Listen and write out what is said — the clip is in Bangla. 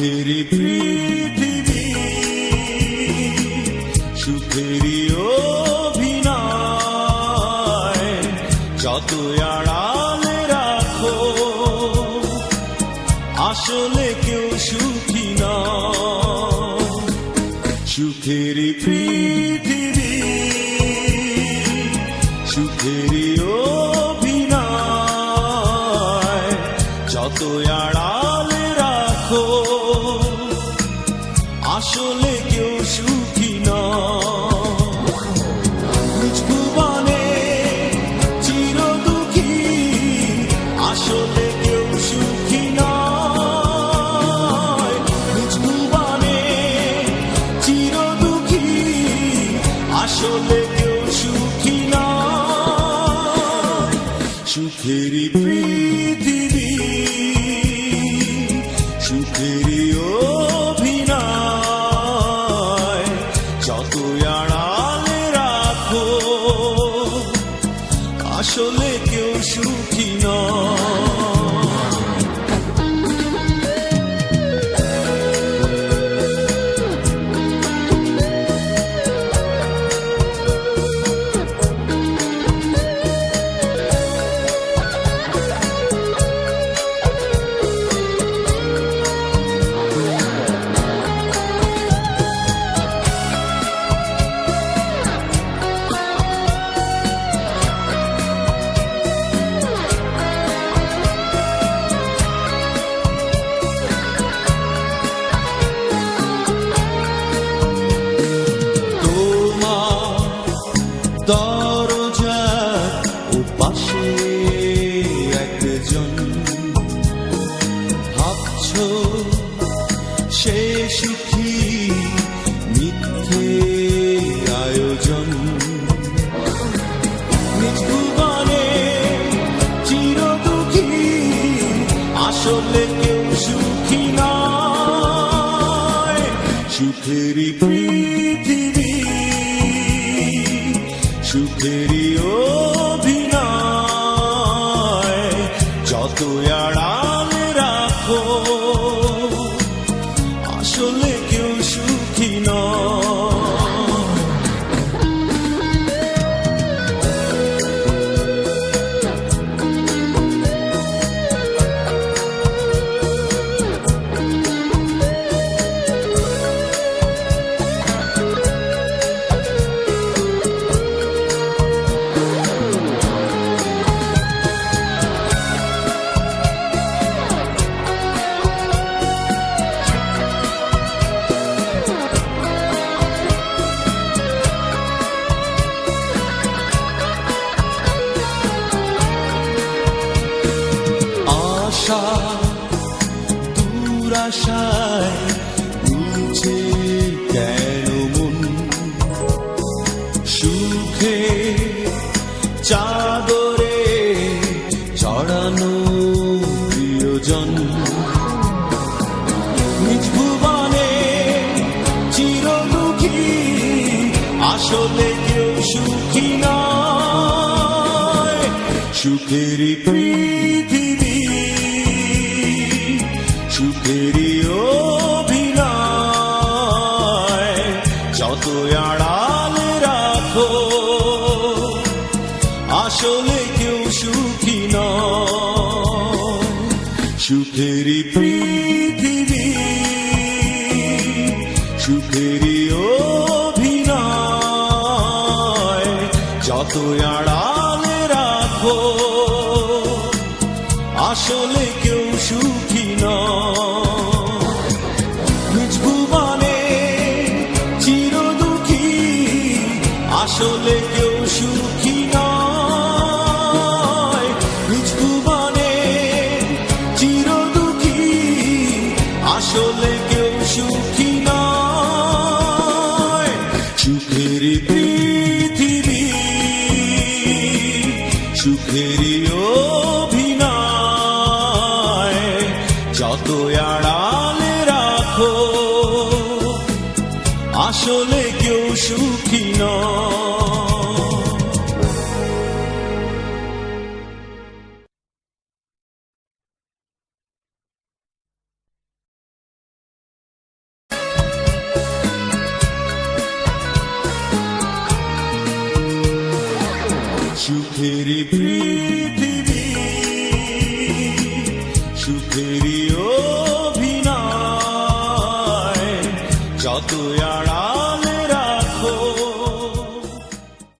সুখেরই পৃথিবী, সুখেরই অভিনয়, যত আড়ালে রাখো আসলে কেউ সুখী নয়। সুখেরই পৃথিবী, সুখেরই অভিনয়, যত আড়ালে রাখো আসলে কেউ সুখী নয়। নিজ ভুবনে চির দুঃখী আসলে কেউ সুখী নয়। নিজ ভুবনে চির দুঃখী আসলে কেউ সুখী নয়। সুখেরই পৃথিবী, সুখেরই অভিনয়, যত আড়ালে রাখো আসলে কেউ সুখী নয়। দরজার ওপাশে একজন, ভাবছো সে সুখী, মিথ্যে আয়োজন। নিজ ভুবনে চির দুঃখী আসলে কেউ সুখী নয়। সুখেরই পৃথিবী, সুখেরই অভিনয়, যত আড়ালে রাখো আসলে কেউ সুখী নয়। দুরাশায় দুলছে কেন মন, সুখে চাদরে চড়ানো প্রিয়জন। নিজ ভুবনে চির দুঃখী আসলে কেউ সুখী নয়। সুখেরই পৃথিবী, সুখেরই অভিনয়, যত আড়ালে রাখো আসলে কেউ সুখী নয়। সুখেরই পৃথিবী, সুখেরই অভিনয়, যত আড়ালে রাখো আসলে কেউ সুখী নয়। নিজ ভুবনে চির দুঃখী আসলে কেউ সুখী নয়। নিজ ভুবনে চির দুঃখী আসলে কেউ সুখী নয়। সুখেরই পৃথিবী, সুখেরই অভিনয়, যত আড়ালে রাখো আসলে কেউ সুখী নয়। সুখেরই পৃথিবী সুখেরই ও